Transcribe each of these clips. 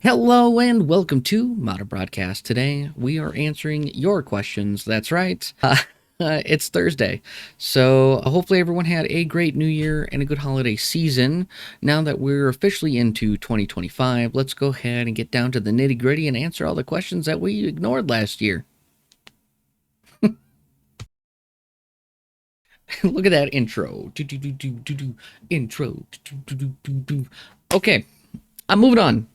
Hello and welcome to Modern Broadcast. Today we are answering your questions. That's right. It's Thursday. So hopefully everyone had a great new year and a good holiday season. Now that we're officially into 2025, let's go ahead and get down to the nitty gritty and answer all the questions that we ignored last year. Look at that intro. Intro. Okay, I'm moving on.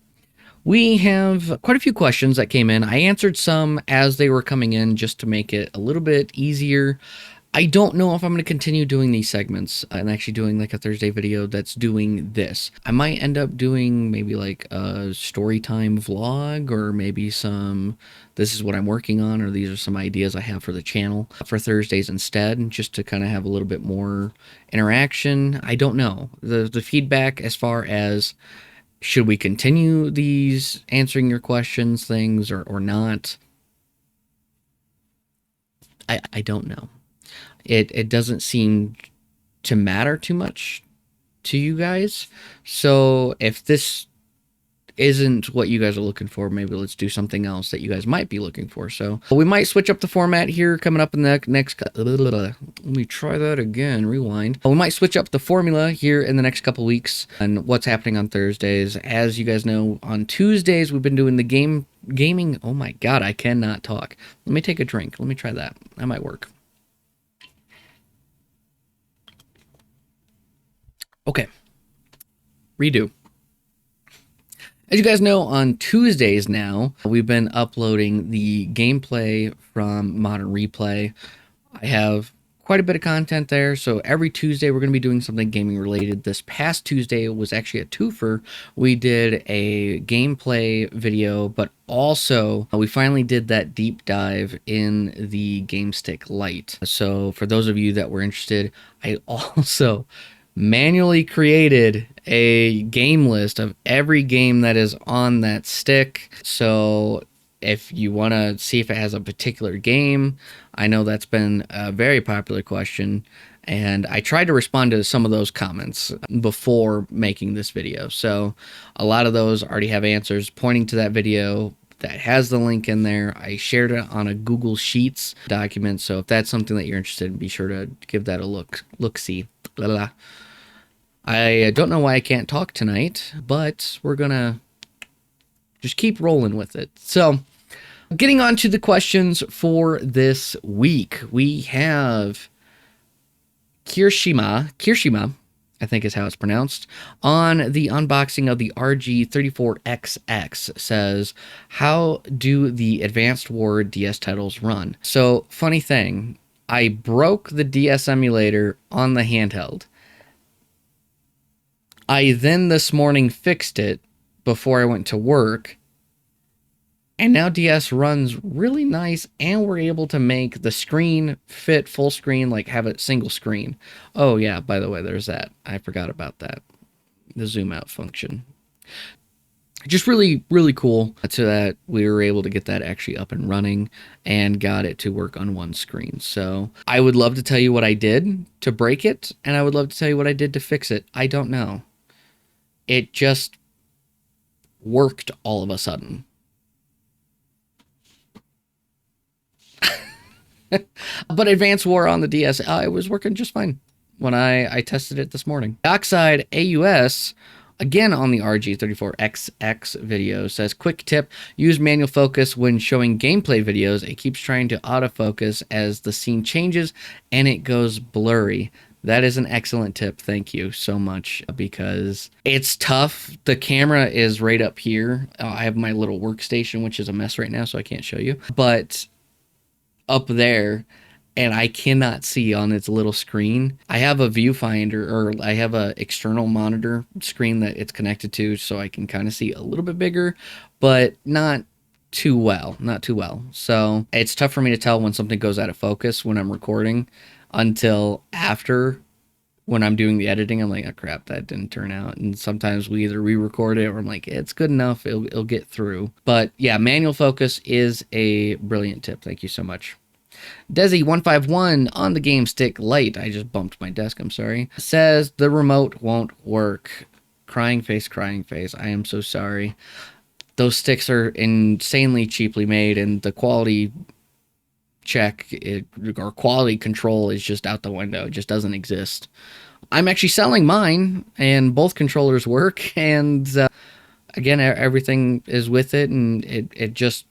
We have quite a few questions that came in. I answered some as they were coming in just to make it a little bit easier. I don't know if I'm going to continue doing these segments and actually doing like a Thursday video that's doing this. I might end up doing maybe like a story time vlog or maybe some this is what I'm working on or these are some ideas I have for the channel for Thursdays instead, just to kind of have a little bit more interaction. I don't know. The feedback as far as should we continue these answering your questions things or not? I don't know. It doesn't seem to matter too much to you guys. So if this isn't what you guys are looking for, maybe let's do something else that you guys might be looking for. So we might switch up the format here coming up in the next let me try that again, rewind. We might switch up the formula here in the next couple weeks and what's happening on Thursdays. As you guys know, on Tuesdays we've been doing the gaming. Oh my god, I cannot talk. Let me take a drink. Let me try that. That might work. Okay, redo. As you guys know, on Tuesdays now, we've been uploading the gameplay from Modern Replay. I have quite a bit of content there, so every Tuesday we're going to be doing something gaming related. This past Tuesday was actually a twofer. We did a gameplay video, but also we finally did that deep dive in the Game Stick Lite. So for those of you that were interested, I also manually created a game list of every game that is on that stick. So if you want to see if it has a particular game, I know that's been a very popular question, and I tried to respond to some of those comments before making this video. So a lot of those already have answers pointing to that video that has the link in there. I shared it on a Google Sheets document, so if that's something that you're interested in, be sure to give that a look-see. I don't know why I can't talk tonight, but we're gonna just keep rolling with it. So, getting on to the questions for this week, we have Kirshima, I think is how it's pronounced, on the unboxing of the RG34XX says, how do the Advanced War DS titles run? So, funny thing, I broke the DS emulator on the handheld. I then this morning fixed it before I went to work, and now DS runs really nice, and we're able to make the screen fit full screen, like have it single screen. Oh yeah, by the way, there's that. I forgot about that. The zoom out function. Just really, really cool to that we were able to get that actually up and running and got it to work on one screen. So I would love to tell you what I did to break it, and I would love to tell you what I did to fix it. I don't know. It just worked all of a sudden. But Advanced War on the DS, it was working just fine when I tested it this morning. Oxide AUS, again on the RG34XX video, says, quick tip, use manual focus when showing gameplay videos. It keeps trying to autofocus as the scene changes and it goes blurry. That is an excellent tip. Thank you so much, because it's tough. The camera is right up here. I have my little workstation, which is a mess right now, so I can't show you. But up there, and I cannot see on its little screen. I have a viewfinder, or I have a external monitor screen that it's connected to, so I can kind of see a little bit bigger, but not too well. So it's tough for me to tell when something goes out of focus when I'm recording, until after, when I'm doing the editing. I'm like, oh crap, that didn't turn out. And sometimes we either re-record it or I'm like, it's good enough, it'll get through. But yeah, manual focus is a brilliant tip. Thank you so much. Desi151 on the Game Stick Lite, I just bumped my desk, I'm sorry, says the remote won't work. Crying face, crying face. I am so sorry. those sticks are insanely cheaply made, and the quality or quality control is just out the window. It just doesn't exist. I'm actually selling mine, and both controllers work, and again, everything is with it, and it just,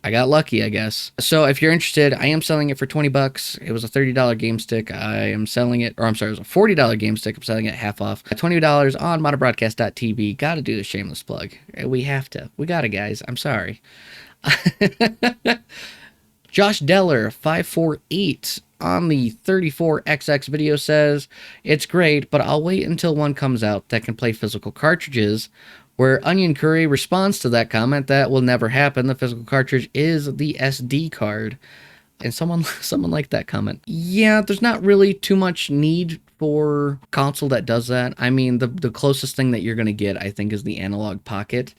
I got lucky, I guess. So if you're interested, I am selling it for 20 bucks. It was a $30 game stick. I am selling it, or I'm sorry, it was a $40 game stick. I'm selling it half off. $20 on modernbroadcast.tv. Got to do the shameless plug. We have to. We got to, guys. I'm sorry. Josh Deller, 548 on the 34XX video says, it's great, but I'll wait until one comes out that can play physical cartridges. Where Onion Curry responds to that comment, that will never happen. The physical cartridge is the SD card. And someone liked that comment. Yeah, there's not really too much need for a console that does that. I mean, the closest thing that you're going to get, I think, is the Analog Pocket.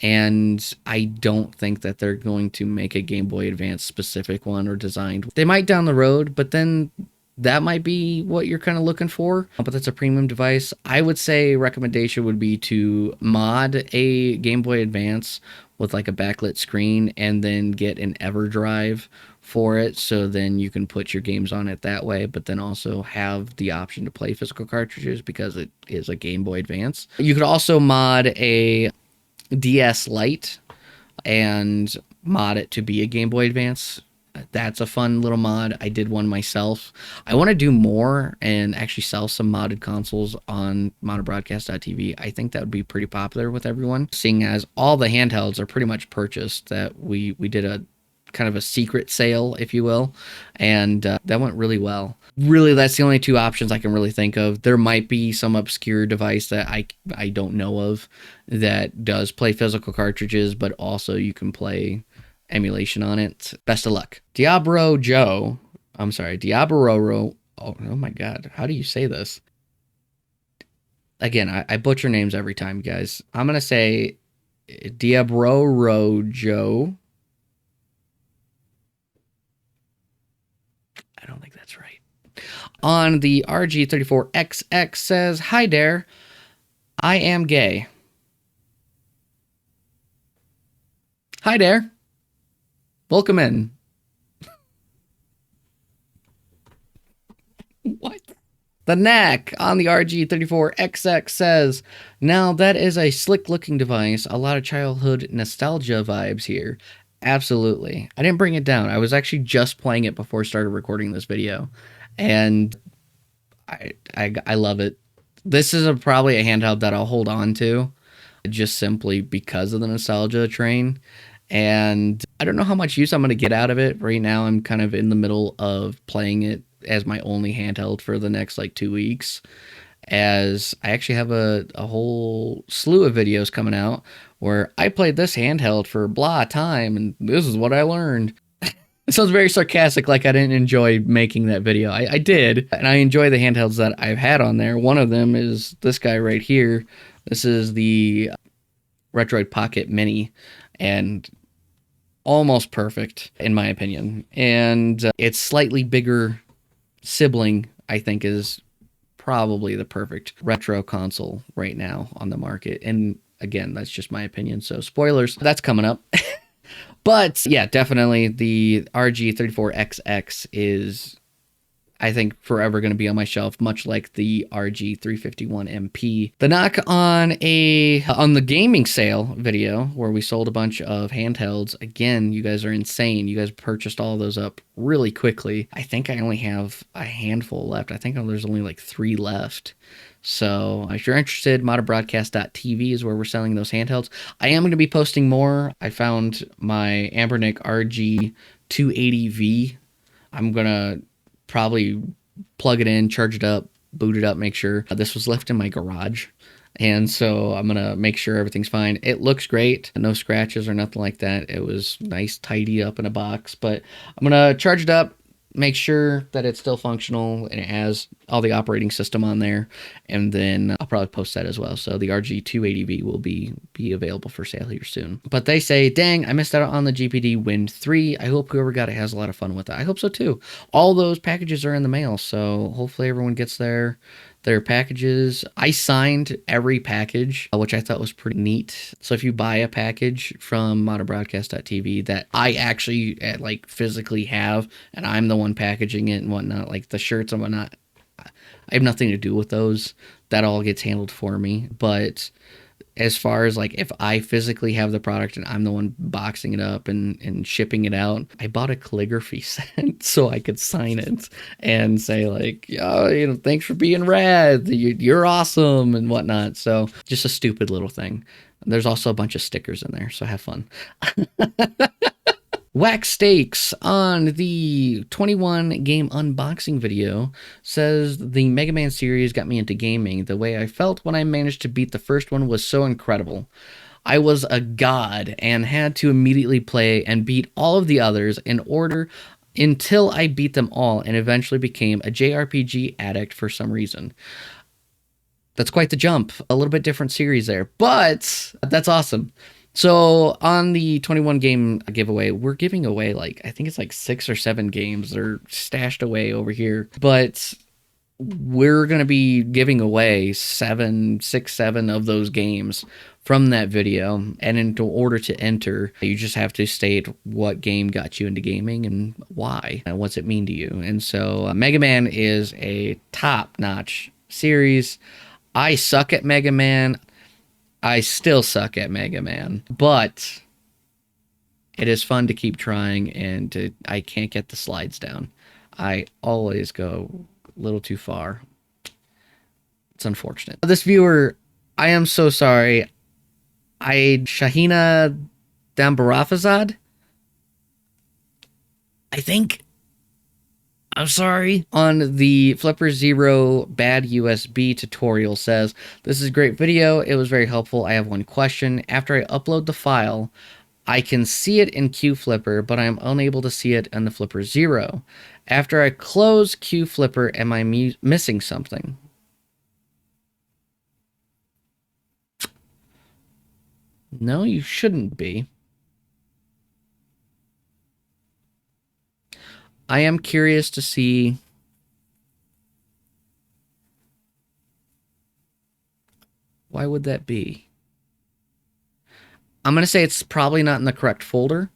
And I don't think that they're going to make a Game Boy Advance specific one or designed. They might down the road, but then that might be what you're kind of looking for. But that's a premium device. I would say recommendation would be to mod a Game Boy Advance with like a backlit screen and then get an EverDrive for it, so then you can put your games on it that way, but then also have the option to play physical cartridges because it is a Game Boy Advance. You could also mod a DS Lite and mod it to be a Game Boy Advance. That's a fun little mod. I did one myself. I want to do more and actually sell some modded consoles on modernbroadcast.tv. I think that would be pretty popular with everyone, seeing as all the handhelds are pretty much purchased. That we did a kind of a secret sale, if you will, and that went really well. Really, that's the only two options I can really think of. There might be some obscure device that I don't know of that does play physical cartridges, but also you can play emulation on it. Best of luck. Diablo. Oh my god, how do you say this? Again, I butcher names every time, guys. I'm gonna say Diablo. I don't think that's right. On the RG34XX says, hi there, I am gay. Hi there. Welcome in. What? The Knack on the RG34XX says, now that is a slick looking device. A lot of childhood nostalgia vibes here. Absolutely. I didn't bring it down. I was actually just playing it before I started recording this video. And I love it. This is probably a handheld that I'll hold on to just simply because of the nostalgia train. And I don't know how much use I'm going to get out of it. Right now, I'm kind of in the middle of playing it as my only handheld for the next like 2 weeks, as I actually have a whole slew of videos coming out where I played this handheld for blah time and this is what I learned. It sounds very sarcastic, like I didn't enjoy making that video. I did, and I enjoy the handhelds that I've had on there. One of them is this guy right here. This is the Retroid Pocket Mini, and almost perfect in my opinion. And its slightly bigger sibling, I think, is probably the perfect retro console right now on the market. And again, that's just my opinion, so spoilers, that's coming up. But yeah, definitely the RG34XX is, I think, forever going to be on my shelf, much like the RG351MP. The knock on the gaming sale video where we sold a bunch of handhelds. Again, you guys are insane. You guys purchased all of those up really quickly. I think I only have a handful left. I think there's only like 3 left. So if you're interested, modernbroadcast.tv is where we're selling those handhelds. I am going to be posting more. I found my Ambernic RG280V. I'm going to probably plug it in, charge it up, boot it up, make sure. This was left in my garage, and so I'm gonna make sure everything's fine. It looks great, no scratches or nothing like that. It was nice, tidy up in a box, but I'm gonna charge it up, make sure that it's still functional and it has all the operating system on there, and then I'll probably post that as well. So the RG280V will be available for sale here soon. But they say, dang, I missed out on the GPD Wind 3. I hope whoever got it has a lot of fun with it. I hope so too. All those packages are in the mail, so hopefully everyone gets their Their packages, I signed every package, which I thought was pretty neat. So if you buy a package from moderbroadcast.tv that I actually like physically have, and I'm the one packaging it and whatnot, like the shirts and whatnot, I have nothing to do with those. That all gets handled for me. But as far as like if I physically have the product and I'm the one boxing it up and shipping it out, I bought a calligraphy set so I could sign it and say like, oh, you know, thanks for being rad, you're awesome and whatnot. So just a stupid little thing. There's also a bunch of stickers in there, so have fun. Wax Steaks on the 21 game unboxing video says the Mega Man series got me into gaming. The way I felt when I managed to beat the first one was so incredible. I was a god and had to immediately play and beat all of the others in order until I beat them all and eventually became a JRPG addict for some reason. That's quite the jump. A little bit different series there, but that's awesome. So on the 21 game giveaway, we're giving away like, I think it's like 6 or 7 games. They're stashed away over here, but we're going to be giving away 7 of those games from that video. And in order to enter, you just have to state what game got you into gaming and why and what's it mean to you. And so Mega Man is a top-notch series. I suck at Mega Man. I still suck at Mega Man, but it is fun to keep trying, and I can't get the slides down. I always go a little too far. It's unfortunate. This viewer, I am so sorry. Shahina Dambarafazad, I think. I'm sorry. On the Flipper Zero Bad USB tutorial says, this is a great video. It was very helpful. I have one question. After I upload the file, I can see it in QFlipper, but I'm unable to see it in the Flipper Zero. After I close QFlipper, am I missing something? No, you shouldn't be. I am curious to see why would that be? I'm going to say it's probably not in the correct folder,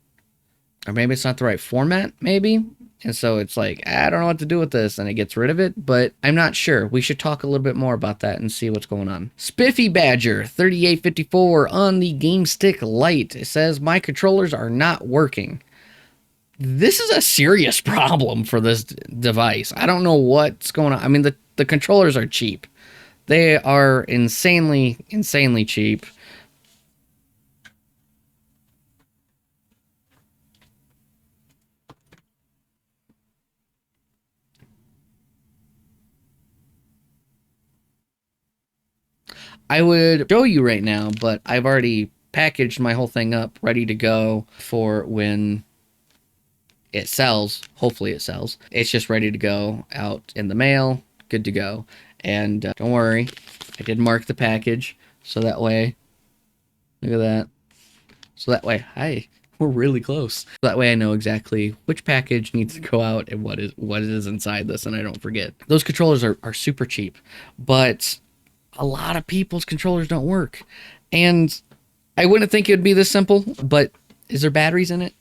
or maybe it's not the right format, maybe. And so it's like, I don't know what to do with this, and it gets rid of it, but I'm not sure. We should talk a little bit more about that and see what's going on. Spiffy Badger 3854 on the Game Stick Lite. It says, my controllers are not working. This is a serious problem for this device. I don't know what's going on. I mean, the controllers are cheap. They are insanely cheap. I would show you right now, but I've already packaged my whole thing up, ready to go for when it sells. Hopefully it sells. It's just ready to go out in the mail, good to go. And don't worry, I did mark the package, so that way, look at that. So that way, hi, we're really close. So that way I know exactly which package needs to go out and what is inside this, and I don't forget. Those controllers are super cheap, but a lot of people's controllers don't work. And I wouldn't think it would be this simple, but is there batteries in it?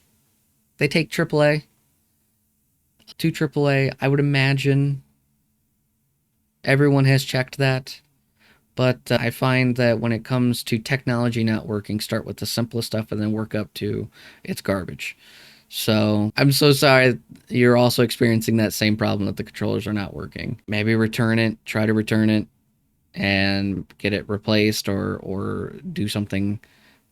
They take AAA. To AAA, I would imagine everyone has checked that. But I find that when it comes to technology not working, start with the simplest stuff and then work up to it's garbage. So I'm so sorry you're also experiencing that same problem that the controllers are not working. Maybe return it, try to return it, and get it replaced or do something,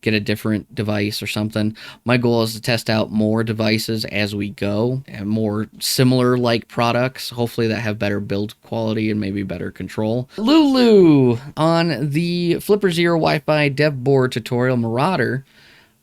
get a different device or something. My goal is to test out more devices as we go and more similar like products, hopefully that have better build quality and maybe better control. Lulu on the Flipper Zero Wi-Fi dev board tutorial Marauder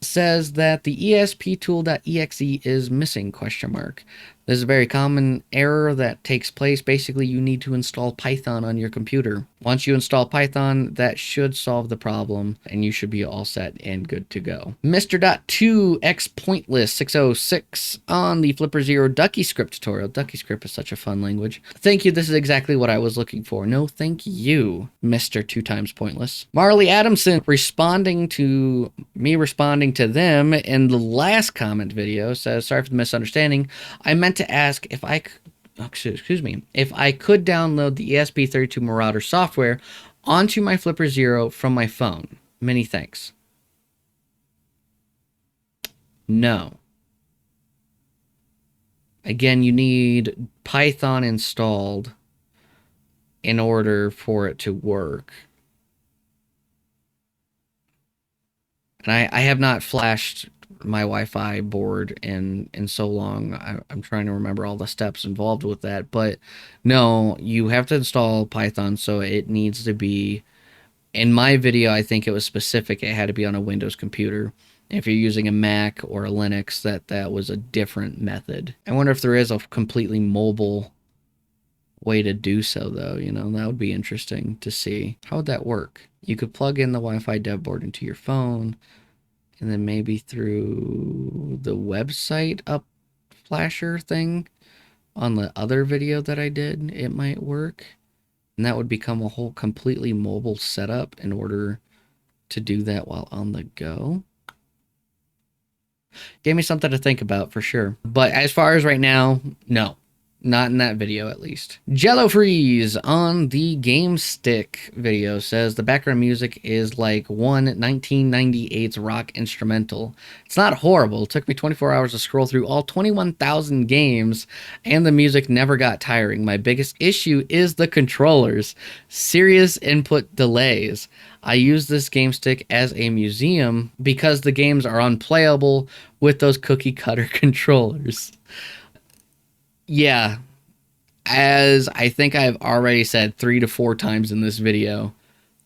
says that the esptool.exe is missing, question mark. This is a very common error that takes place. Basically, you need to install Python on your computer. Once you install Python, that should solve the problem, and you should be all set and good to go. Mr.2x Pointless 606 on the Flipper Zero Ducky Script tutorial. Ducky Script is such a fun language. Thank you, this is exactly what I was looking for. No, thank you, Mr. 2 times Pointless. Marley Adamson responding to them in the last comment video says, sorry for the misunderstanding. I meant to ask if I if I could download the ESP32 Marauder software onto my Flipper Zero from my phone. Many thanks. No. Again, you need Python installed in order for it to work. And I have not flashed my Wi-Fi board in so long. I'm trying to remember all the steps involved with that. But no, you have to install Python, so it needs to be... In my video, I think it was specific. It had to be on a Windows computer. If you're using a Mac or a Linux, that was a different method. I wonder if there is a completely mobile way to do so, though. You know, that would be interesting to see. How would that work? You could plug in the Wi-Fi dev board into your phone, and then maybe through the website up flasher thing on the other video that I did, it might work. And that would become a whole completely mobile setup in order to do that while on the go. Gave me something to think about for sure. But as far as right now, no. Not in that video, at least. Jello Freeze on the Game Stick video says the background music is like one 1998's rock instrumental. It's not horrible. It took me 24 hours to scroll through all 21,000 games, and the music never got tiring. My biggest issue is the controllers. Serious input delays. I use this Game Stick as a museum because the games are unplayable with those cookie cutter controllers. Yeah, as I think I've already said 3 to 4 times in this video,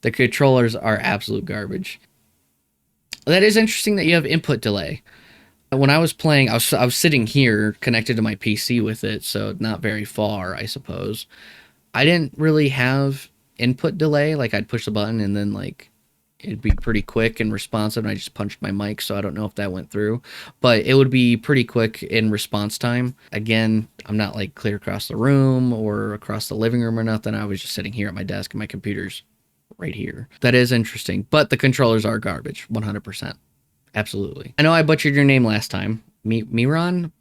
the controllers are absolute garbage. That is interesting that you have input delay. When I was playing, I was sitting here connected to my PC with it, so not very far, I suppose. I didn't really have input delay. Like, I'd push the button and then, like, it'd be pretty quick and responsive, and I just punched my mic, so I don't know if that went through. But it would be pretty quick in response time. Again, I'm not like clear across the room or across the living room or nothing. I was just sitting here at my desk and my computer's right here. That is interesting. But the controllers are garbage, 100%. Absolutely. I know I butchered your name last time. Marion?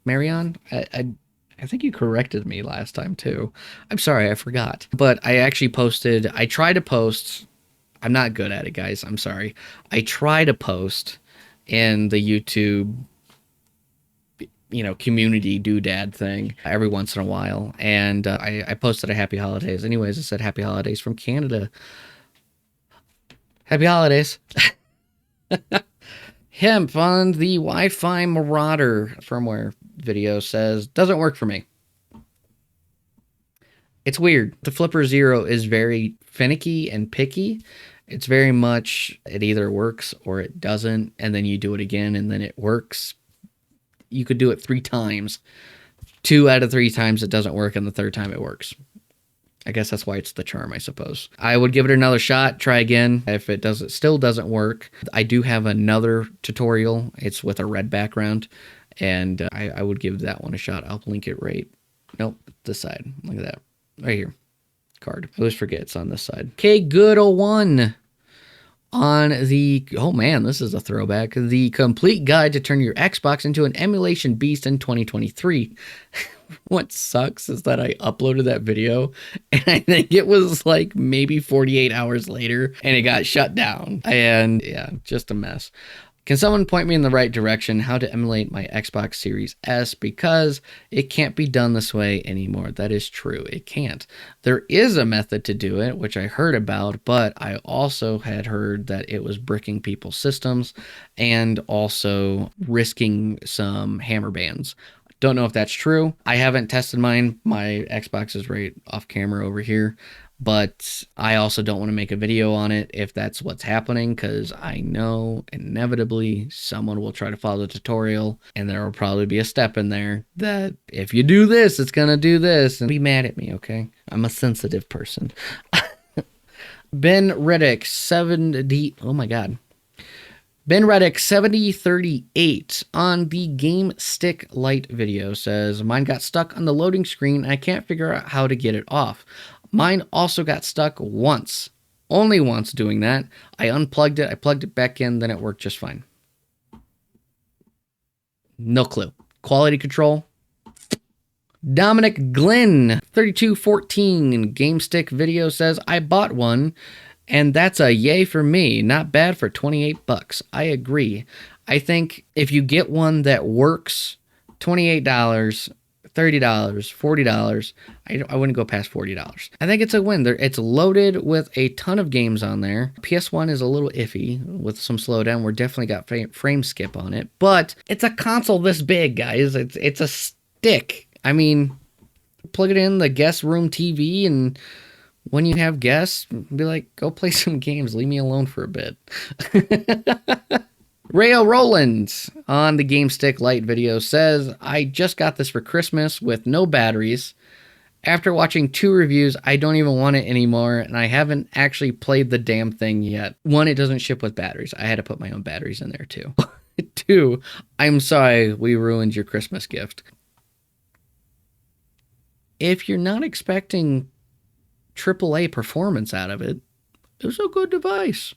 I think you corrected me last time too. I'm sorry, I forgot. But I actually I tried to post... I'm not good at it, guys. I'm sorry. I try to post in the YouTube, community doodad thing every once in a while. And I posted a happy holidays. Anyways, I said happy holidays from Canada. Happy holidays. Hemp on the Wi-Fi Marauder firmware video says, doesn't work for me. It's weird. The Flipper Zero is very finicky and picky. It's very much, it either works or it doesn't, and then you do it again and then it works. You could do it 3 times. 2 out of 3 times it doesn't work, and the 3rd time it works. I guess that's why it's the charm, I suppose. I would give it another shot, try again. If it still doesn't work, I do have another tutorial. It's with a red background, and I would give that one a shot. I'll link it right. Nope, this side. Look at that. Right here. Card. I always forget it's on this side. Okay, good old one. On the... Oh man, this is a throwback. The complete guide to turn your Xbox into an emulation beast in 2023. What sucks is that I uploaded that video, and I think it was like maybe 48 hours later, and it got shut down. And yeah, just a mess. Can someone point me in the right direction how to emulate my Xbox Series S, because it can't be done this way anymore? That is true. It can't. There is a method to do it, which I heard about, but I also had heard that it was bricking people's systems and also risking some hammer bans. Don't know if that's true. I haven't tested mine. My Xbox is right off camera over here. but I also don't want to make a video on it if that's what's happening, because I know inevitably someone will try to follow the tutorial and there will probably be a step in there that if you do this, it's going to do this, and be mad at me, okay? I'm a sensitive person. Ben Riddick 70, oh my god. Ben Reddick 7038 on the Game Stick Lite video says, mine got stuck on the loading screen and I can't figure out how to get it off. Mine also got stuck once. Only once doing that. I unplugged it, I plugged it back in, then it worked just fine. No clue. Quality control. Dominic Glenn 3214 Game Stick video says, I bought one. And that's a yay for me. Not bad for 28 bucks. I agree. I think if you get one that works, $28, $30, $40, I wouldn't go past $40. I think it's a win. It's loaded with a ton of games on there. PS1 is a little iffy with some slowdown. We're definitely got frame skip on it. But it's a console this big, guys. It's a stick. I mean, plug it in the guest room TV and when you have guests, be like, go play some games. Leave me alone for a bit. Rayo Roland on the Game Stick Lite video says, I just got this for Christmas with no batteries. After watching 2 reviews, I don't even want it anymore, and I haven't actually played the damn thing yet. 1, it doesn't ship with batteries. I had to put my own batteries in there too. 2, I'm sorry we ruined your Christmas gift. If you're not expecting AAA performance out of it, it's a good device.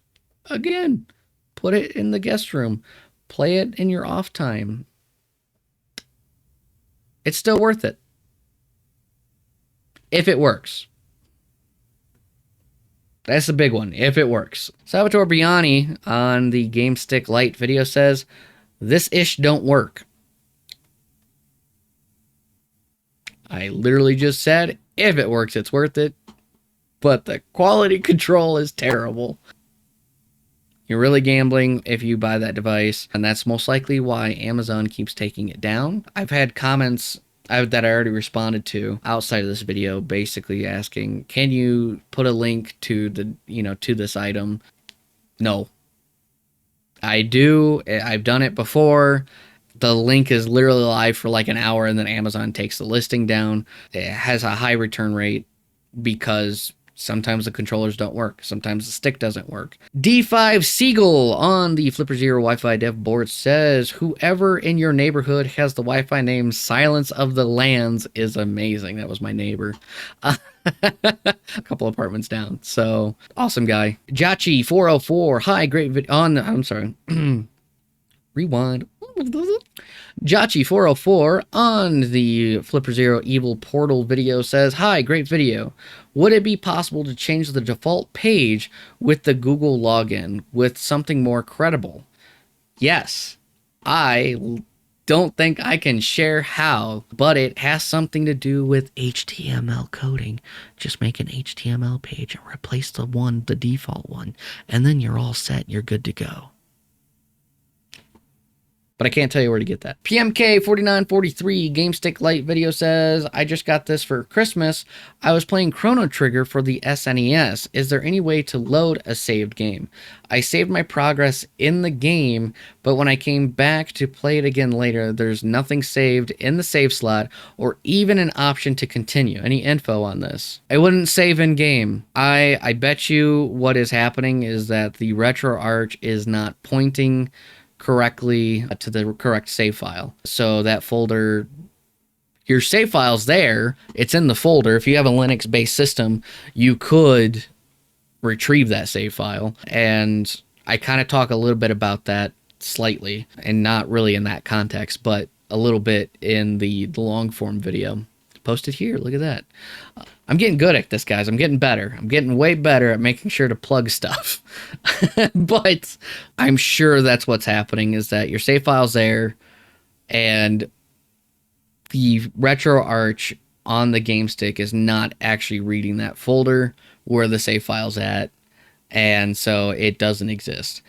Again, put it in the guest room. Play it in your off time. It's still worth it. If it works. That's the big one. If it works. Salvatore Biani on the Game Stick Lite video says, this ish don't work. I literally just said, if it works, it's worth it. But the quality control is terrible. You're really gambling if you buy that device, and that's most likely why Amazon keeps taking it down. I've had comments that I already responded to outside of this video, basically asking, can you put a link to the, to this item? No. I do. I've done it before. The link is literally live for like an hour, and then Amazon takes the listing down. It has a high return rate because sometimes the controllers don't work. Sometimes the stick doesn't work. D5 Siegel on the Flipper Zero Wi-Fi dev board says, whoever in your neighborhood has the Wi-Fi name Silence of the Lands is amazing. That was my neighbor. A couple apartments down. So, awesome guy. Jachi404. Hi, great video. I'm sorry. Rewind. Jachi404 on the Flipper Zero Evil Portal video says, hi, great video. Would it be possible to change the default page with the Google login with something more credible? Yes. I don't think I can share how, but it has something to do with HTML coding. Just make an HTML page and replace the default one, and then you're all set. You're good to go. But I can't tell you where to get that. PMK4943 Game Stick Lite video says, I just got this for Christmas. I was playing Chrono Trigger for the SNES. Is there any way to load a saved game? I saved my progress in the game, but when I came back to play it again later, there's nothing saved in the save slot or even an option to continue. Any info on this? I wouldn't save in game. I bet you what is happening is that the RetroArch is not pointing correctly to the correct save file. So that folder, your save file's there, it's in the folder. If you have a Linux based system, you could retrieve that save file. And I kind of talk a little bit about that slightly, and not really in that context, but a little bit in the long form video posted here. Look at that. I'm getting good at this, guys. I'm getting better. I'm getting way better at making sure to plug stuff. But I'm sure that's what's happening, is that your save file's there and the RetroArch on the game stick is not actually reading that folder where the save file's at, and so it doesn't exist.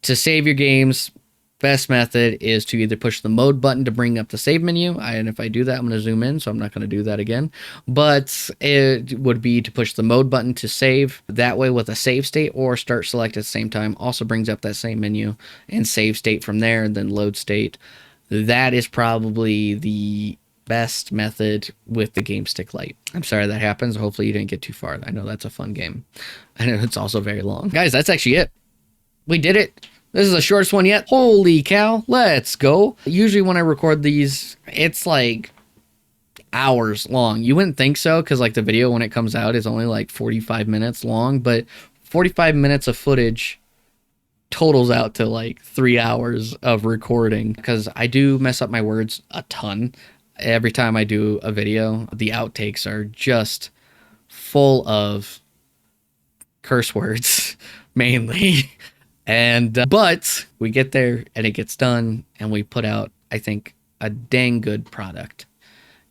To save your games, Best method is to either push the mode button to bring up the save menu. And if I do that, I'm going to zoom in, so I'm not going to do that again. But it would be to push the mode button to save. That way with a save state or start select at the same time also brings up that same menu, and save state from there and then load state. That is probably the best method with the Game Stick Lite. I'm sorry that happens. Hopefully you didn't get too far. I know that's a fun game. I know it's also very long. Guys, that's actually it. We did it. This is the shortest one yet. Holy cow. Let's go. Usually when I record these, it's like hours long. You wouldn't think so, because like the video when it comes out is only like 45 minutes long, but 45 minutes of footage totals out to like 3 hours of recording, because I do mess up my words a ton. Every time I do a video, the outtakes are just full of curse words, mainly. And but we get there and it gets done and we put out, I think, a dang good product.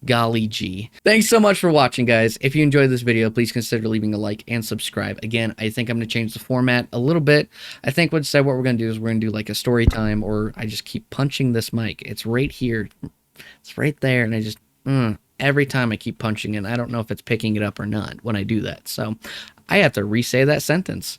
Golly gee. Thanks so much for watching, guys. If you enjoyed this video, please consider leaving a like and subscribe. Again, I think I'm going to change the format a little bit. I think instead what we're going to do is we're going to do like a story time, or I just keep punching this mic. It's right here. It's right there. And I just, every time I keep punching it, I don't know if it's picking it up or not when I do that. So I have to re-say that sentence.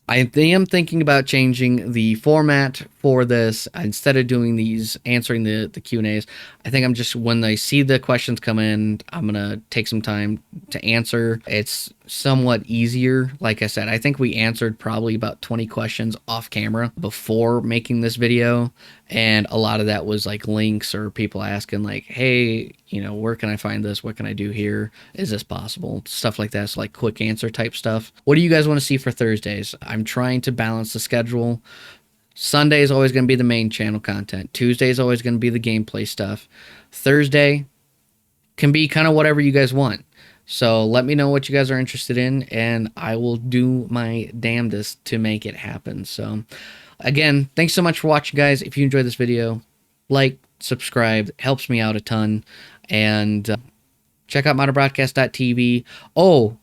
I am thinking about changing the format for this. Instead of doing these, answering the Q&As, I think I'm just, when I see the questions come in, I'm going to take some time to answer. It's somewhat easier. Like I said, I think we answered probably about 20 questions off camera before making this video. And a lot of that was like links or people asking like, hey, you know, where can I find this? What can I do here? Is this possible? Stuff like that. So like quick answer type stuff. What do you guys want to see for Thursdays? I'm trying to balance the schedule. Sunday is always going to be the main channel content. Tuesday is always going to be the gameplay stuff. Thursday can be kind of whatever you guys want. So let me know what you guys are interested in, and I will do my damnedest to make it happen. So again, thanks so much for watching, guys. If you enjoyed this video, like, subscribe, helps me out a ton. And check out modernbroadcast.tv. Oh,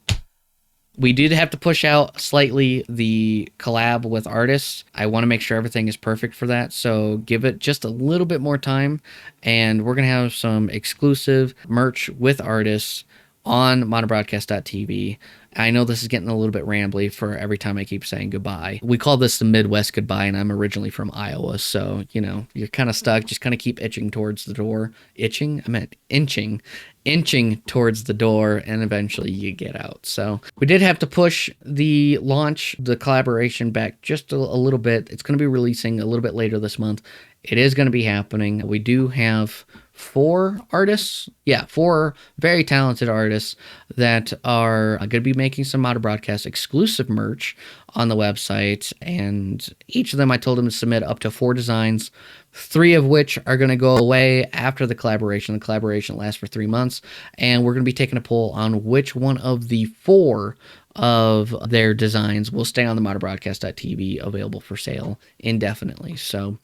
we did have to push out slightly the collab with artists. I want to make sure everything is perfect for that, so give it just a little bit more time, and we're going to have some exclusive merch with artists on modernbroadcast.tv. I know this is getting a little bit rambly for every time I keep saying goodbye. We call this the Midwest goodbye, and I'm originally from Iowa, so, you know, you're kind of stuck. Just kind of keep itching towards the door. Itching? I meant inching. Inching towards the door, and eventually you get out. So we did have to push the launch, the collaboration back just a little bit. It's going to be releasing a little bit later this month. It is going to be happening. We do have 4 artists. Yeah, 4 very talented artists that are going to be making some Modern Broadcast exclusive merch on the website. And each of them, I told them to submit up to 4 designs, 3 of which are going to go away after the collaboration. The collaboration lasts for 3 months. And we're going to be taking a poll on which one of the 4 of their designs will stay on the modernbroadcast.tv, available for sale indefinitely. So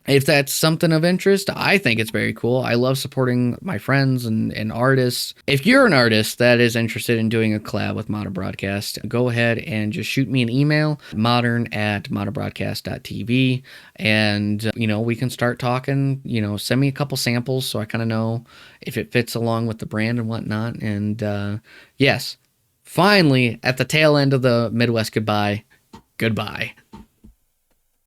if that's something of interest, I think it's very cool. I love supporting my friends and artists. If you're an artist that is interested in doing a collab with Modern Broadcast, go ahead and just shoot me an email, modern@modernbroadcast.tv, and, you know, we can start talking. You know, send me a couple samples so I kind of know if it fits along with the brand and whatnot. And yes, finally, at the tail end of the Midwest goodbye, goodbye.